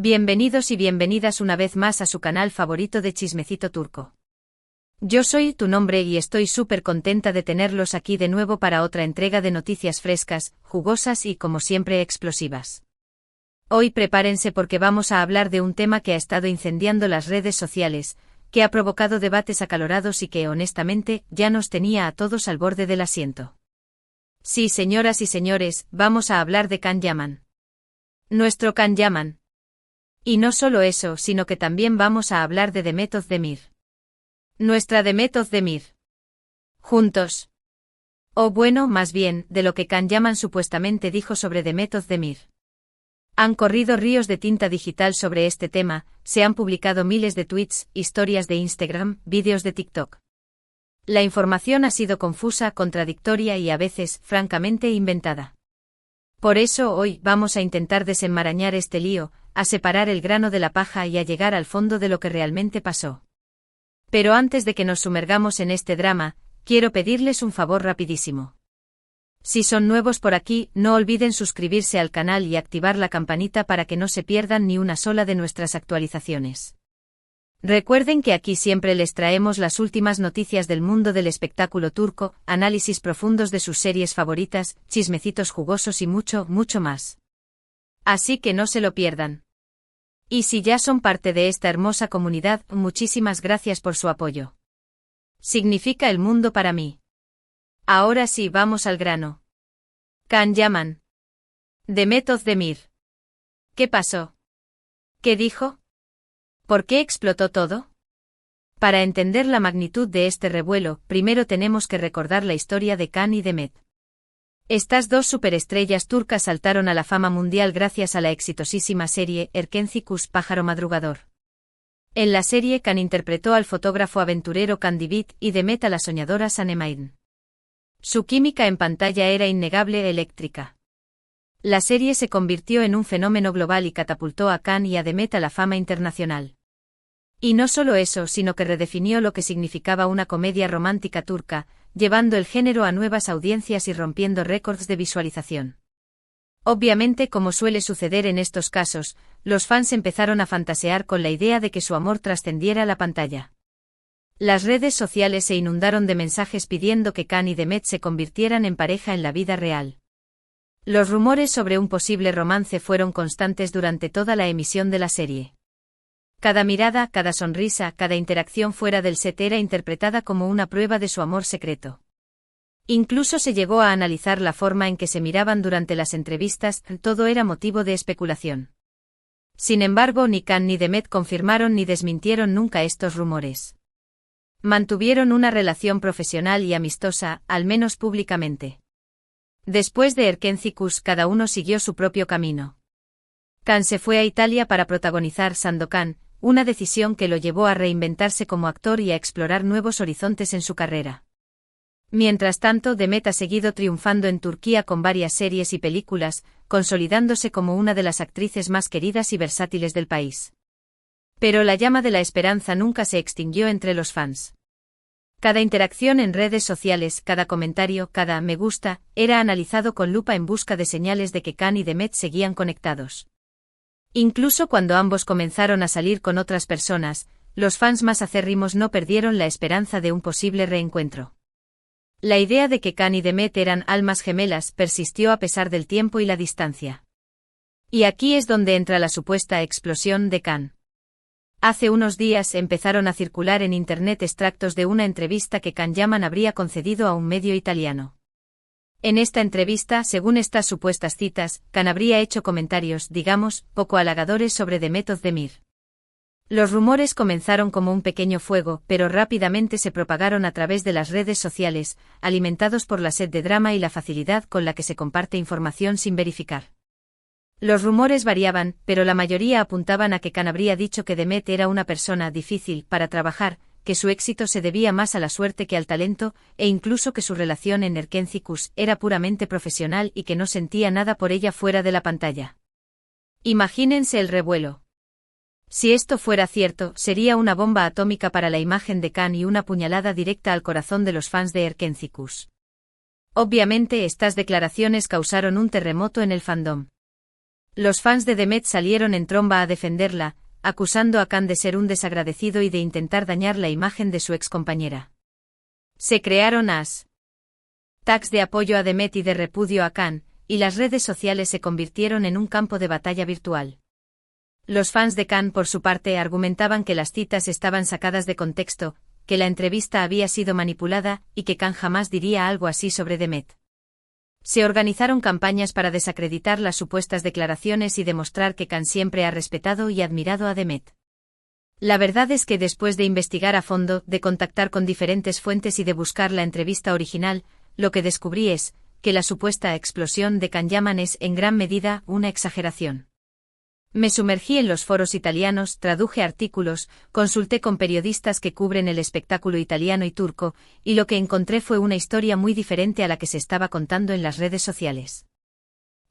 Bienvenidos y bienvenidas una vez más a su canal favorito de Chismecito Turco. Yo soy tu nombre y estoy súper contenta de tenerlos aquí de nuevo para otra entrega de noticias frescas, jugosas y como siempre explosivas. Hoy prepárense porque vamos a hablar de un tema que ha estado incendiando las redes sociales, que ha provocado debates acalorados y que honestamente ya nos tenía a todos al borde del asiento. Sí, señoras y señores, vamos a hablar de Can Yaman. Nuestro Can Yaman. Y no solo eso, sino que también vamos a hablar de Demet Özdemir. Nuestra Demet Özdemir. Juntos. O bueno, más bien, de lo que Can Yaman supuestamente dijo sobre Demet Özdemir. Han corrido ríos de tinta digital sobre este tema, se han publicado miles de tweets, historias de Instagram, vídeos de TikTok. La información ha sido confusa, contradictoria y a veces, francamente, inventada. Por eso hoy vamos a intentar desenmarañar este lío, a separar el grano de la paja y a llegar al fondo de lo que realmente pasó. Pero antes de que nos sumergamos en este drama, quiero pedirles un favor rapidísimo. Si son nuevos por aquí, no olviden suscribirse al canal y activar la campanita para que no se pierdan ni una sola de nuestras actualizaciones. Recuerden que aquí siempre les traemos las últimas noticias del mundo del espectáculo turco, análisis profundos de sus series favoritas, chismecitos jugosos y mucho, mucho más. Así que no se lo pierdan. Y si ya son parte de esta hermosa comunidad, muchísimas gracias por su apoyo. Significa el mundo para mí. Ahora sí, vamos al grano. Can Yaman. Demet Özdemir. ¿Qué pasó? ¿Qué dijo? ¿Por qué explotó todo? Para entender la magnitud de este revuelo, primero tenemos que recordar la historia de Can y Demet. Estas dos superestrellas turcas saltaron a la fama mundial gracias a la exitosísima serie Erkenci Pájaro Madrugador. En la serie Can interpretó al fotógrafo aventurero Can Divit y Demet a la soñadora Sanemain. Su química en pantalla era innegable e eléctrica. La serie se convirtió en un fenómeno global y catapultó a Can y a Demet a la fama internacional. Y no solo eso, sino que redefinió lo que significaba una comedia romántica turca, llevando el género a nuevas audiencias y rompiendo récords de visualización. Obviamente, como suele suceder en estos casos, los fans empezaron a fantasear con la idea de que su amor trascendiera la pantalla. Las redes sociales se inundaron de mensajes pidiendo que Can y Demet se convirtieran en pareja en la vida real. Los rumores sobre un posible romance fueron constantes durante toda la emisión de la serie. Cada mirada, cada sonrisa, cada interacción fuera del set era interpretada como una prueba de su amor secreto. Incluso se llegó a analizar la forma en que se miraban durante las entrevistas, todo era motivo de especulación. Sin embargo, ni Can ni Demet confirmaron ni desmintieron nunca estos rumores. Mantuvieron una relación profesional y amistosa, al menos públicamente. Después de Erkenci, cada uno siguió su propio camino. Can se fue a Italia para protagonizar Sandokan, una decisión que lo llevó a reinventarse como actor y a explorar nuevos horizontes en su carrera. Mientras tanto, Demet ha seguido triunfando en Turquía con varias series y películas, consolidándose como una de las actrices más queridas y versátiles del país. Pero la llama de la esperanza nunca se extinguió entre los fans. Cada interacción en redes sociales, cada comentario, cada me gusta, era analizado con lupa en busca de señales de que Can y Demet seguían conectados. Incluso cuando ambos comenzaron a salir con otras personas, los fans más acérrimos no perdieron la esperanza de un posible reencuentro. La idea de que Can y Demet eran almas gemelas persistió a pesar del tiempo y la distancia. Y aquí es donde entra la supuesta explosión de Can. Hace unos días empezaron a circular en internet extractos de una entrevista que Can Yaman habría concedido a un medio italiano. En esta entrevista, según estas supuestas citas, Can habría hecho comentarios, digamos, poco halagadores sobre Demet Özdemir. Los rumores comenzaron como un pequeño fuego, pero rápidamente se propagaron a través de las redes sociales, alimentados por la sed de drama y la facilidad con la que se comparte información sin verificar. Los rumores variaban, pero la mayoría apuntaban a que Can habría dicho que Demet era una persona difícil para trabajar, que su éxito se debía más a la suerte que al talento, e incluso que su relación en Erkenci era puramente profesional y que no sentía nada por ella fuera de la pantalla. Imagínense el revuelo. Si esto fuera cierto, sería una bomba atómica para la imagen de Can y una puñalada directa al corazón de los fans de Erkenci. Obviamente estas declaraciones causaron un terremoto en el fandom. Los fans de Demet salieron en tromba a defenderla, acusando a Khan de ser un desagradecido y de intentar dañar la imagen de su excompañera. Se crearon tags de apoyo a Demet y de repudio a Khan, y las redes sociales se convirtieron en un campo de batalla virtual. Los fans de Khan, por su parte, argumentaban que las citas estaban sacadas de contexto, que la entrevista había sido manipulada y que Khan jamás diría algo así sobre Demet. Se organizaron campañas para desacreditar las supuestas declaraciones y demostrar que Khan siempre ha respetado y admirado a Demet. La verdad es que después de investigar a fondo, de contactar con diferentes fuentes y de buscar la entrevista original, lo que descubrí es que la supuesta explosión de Can Yaman es en gran medida una exageración. Me sumergí en los foros italianos, traduje artículos, consulté con periodistas que cubren el espectáculo italiano y turco, y lo que encontré fue una historia muy diferente a la que se estaba contando en las redes sociales.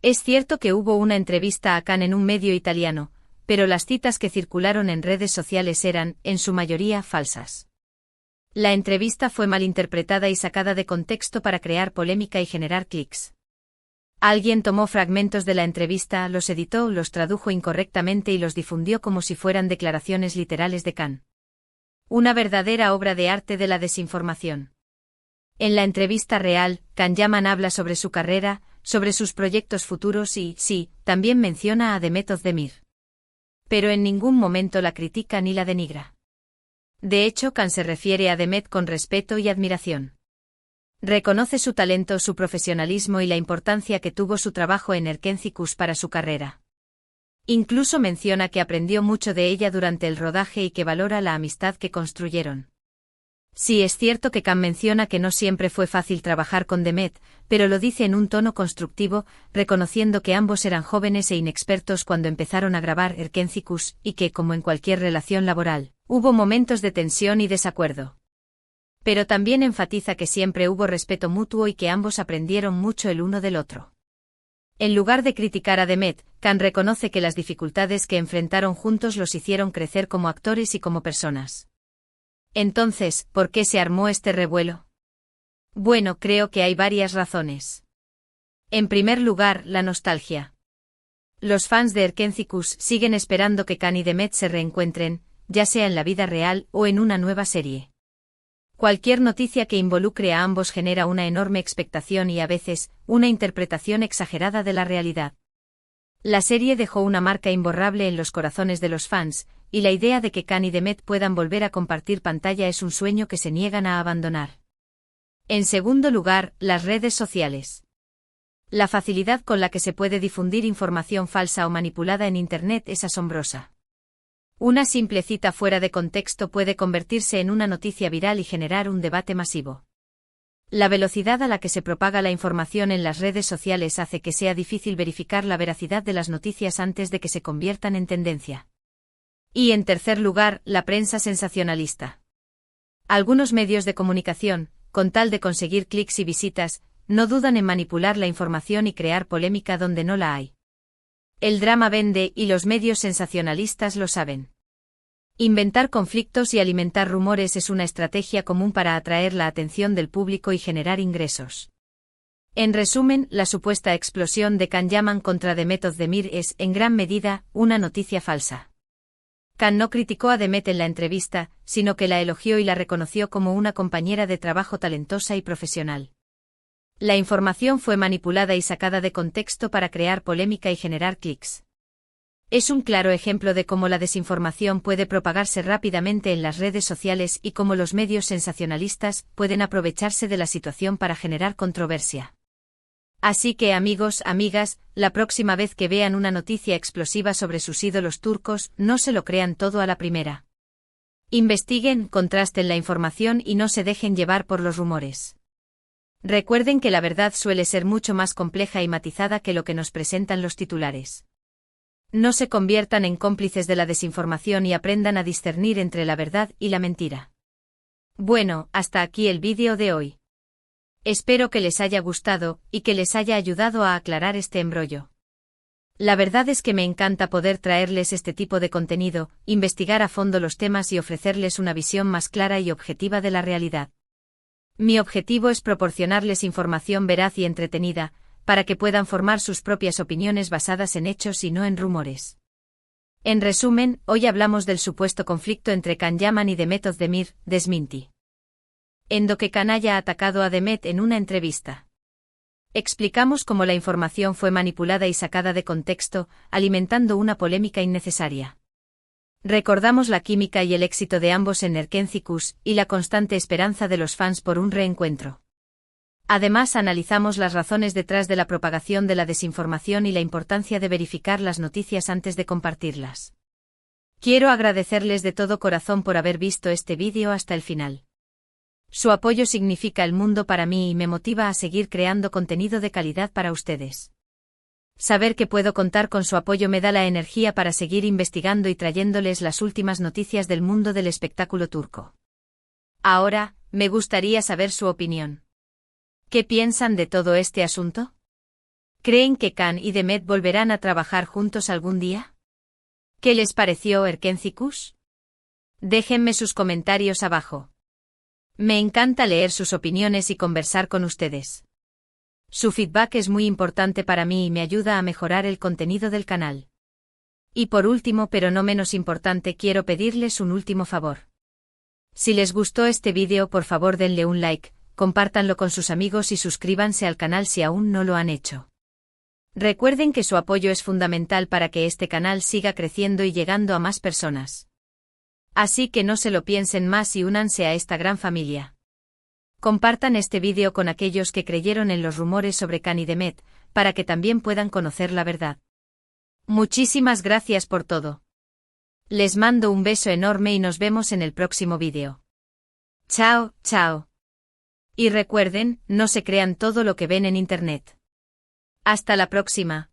Es cierto que hubo una entrevista a Khan en un medio italiano, pero las citas que circularon en redes sociales eran, en su mayoría, falsas. La entrevista fue malinterpretada y sacada de contexto para crear polémica y generar clics. Alguien tomó fragmentos de la entrevista, los editó, los tradujo incorrectamente y los difundió como si fueran declaraciones literales de Khan. Una verdadera obra de arte de la desinformación. En la entrevista real, Can Yaman habla sobre su carrera, sobre sus proyectos futuros y, sí, también menciona a Demet Özdemir. Pero en ningún momento la critica ni la denigra. De hecho, Khan se refiere a Demet con respeto y admiración. Reconoce su talento, su profesionalismo y la importancia que tuvo su trabajo en Erkencikus para su carrera. Incluso menciona que aprendió mucho de ella durante el rodaje y que valora la amistad que construyeron. Sí, es cierto que Khan menciona que no siempre fue fácil trabajar con Demet, pero lo dice en un tono constructivo, reconociendo que ambos eran jóvenes e inexpertos cuando empezaron a grabar Erkencikus y que, como en cualquier relación laboral, hubo momentos de tensión y desacuerdo. Pero también enfatiza que siempre hubo respeto mutuo y que ambos aprendieron mucho el uno del otro. En lugar de criticar a Demet, Khan reconoce que las dificultades que enfrentaron juntos los hicieron crecer como actores y como personas. Entonces, ¿por qué se armó este revuelo? Bueno, creo que hay varias razones. En primer lugar, la nostalgia. Los fans de Erkencikus siguen esperando que Khan y Demet se reencuentren, ya sea en la vida real o en una nueva serie. Cualquier noticia que involucre a ambos genera una enorme expectación y a veces, una interpretación exagerada de la realidad. La serie dejó una marca imborrable en los corazones de los fans, y la idea de que Khan y Demet puedan volver a compartir pantalla es un sueño que se niegan a abandonar. En segundo lugar, las redes sociales. La facilidad con la que se puede difundir información falsa o manipulada en Internet es asombrosa. Una simple cita fuera de contexto puede convertirse en una noticia viral y generar un debate masivo. La velocidad a la que se propaga la información en las redes sociales hace que sea difícil verificar la veracidad de las noticias antes de que se conviertan en tendencia. Y en tercer lugar, la prensa sensacionalista. Algunos medios de comunicación, con tal de conseguir clics y visitas, no dudan en manipular la información y crear polémica donde no la hay. El drama vende y los medios sensacionalistas lo saben. Inventar conflictos y alimentar rumores es una estrategia común para atraer la atención del público y generar ingresos. En resumen, la supuesta explosión de Can Yaman contra Demet Özdemir es, en gran medida, una noticia falsa. Khan no criticó a Demet en la entrevista, sino que la elogió y la reconoció como una compañera de trabajo talentosa y profesional. La información fue manipulada y sacada de contexto para crear polémica y generar clics. Es un claro ejemplo de cómo la desinformación puede propagarse rápidamente en las redes sociales y cómo los medios sensacionalistas pueden aprovecharse de la situación para generar controversia. Así que amigos, amigas, la próxima vez que vean una noticia explosiva sobre sus ídolos turcos, no se lo crean todo a la primera. Investiguen, contrasten la información y no se dejen llevar por los rumores. Recuerden que la verdad suele ser mucho más compleja y matizada que lo que nos presentan los titulares. No se conviertan en cómplices de la desinformación y aprendan a discernir entre la verdad y la mentira. Bueno, hasta aquí el vídeo de hoy. Espero que les haya gustado y que les haya ayudado a aclarar este embrollo. La verdad es que me encanta poder traerles este tipo de contenido, investigar a fondo los temas y ofrecerles una visión más clara y objetiva de la realidad. Mi objetivo es proporcionarles información veraz y entretenida, para que puedan formar sus propias opiniones basadas en hechos y no en rumores. En resumen, hoy hablamos del supuesto conflicto entre Can Yaman y Demet Özdemir, desminti. En que Can haya atacado a Demet en una entrevista. Explicamos cómo la información fue manipulada y sacada de contexto, alimentando una polémica innecesaria. Recordamos la química y el éxito de ambos en Erkencikus, y la constante esperanza de los fans por un reencuentro. Además, analizamos las razones detrás de la propagación de la desinformación y la importancia de verificar las noticias antes de compartirlas. Quiero agradecerles de todo corazón por haber visto este vídeo hasta el final. Su apoyo significa el mundo para mí y me motiva a seguir creando contenido de calidad para ustedes. Saber que puedo contar con su apoyo me da la energía para seguir investigando y trayéndoles las últimas noticias del mundo del espectáculo turco. Ahora, me gustaría saber su opinión. ¿Qué piensan de todo este asunto? ¿Creen que Can y Demet volverán a trabajar juntos algún día? ¿Qué les pareció Erkencikus? Déjenme sus comentarios abajo. Me encanta leer sus opiniones y conversar con ustedes. Su feedback es muy importante para mí y me ayuda a mejorar el contenido del canal. Y por último, pero no menos importante, quiero pedirles un último favor. Si les gustó este vídeo, por favor denle un like, compártanlo con sus amigos y suscríbanse al canal si aún no lo han hecho. Recuerden que su apoyo es fundamental para que este canal siga creciendo y llegando a más personas. Así que no se lo piensen más y únanse a esta gran familia. Compartan este vídeo con aquellos que creyeron en los rumores sobre Can y Demet, para que también puedan conocer la verdad. Muchísimas gracias por todo. Les mando un beso enorme y nos vemos en el próximo vídeo. Chao, chao. Y recuerden, no se crean todo lo que ven en internet. Hasta la próxima.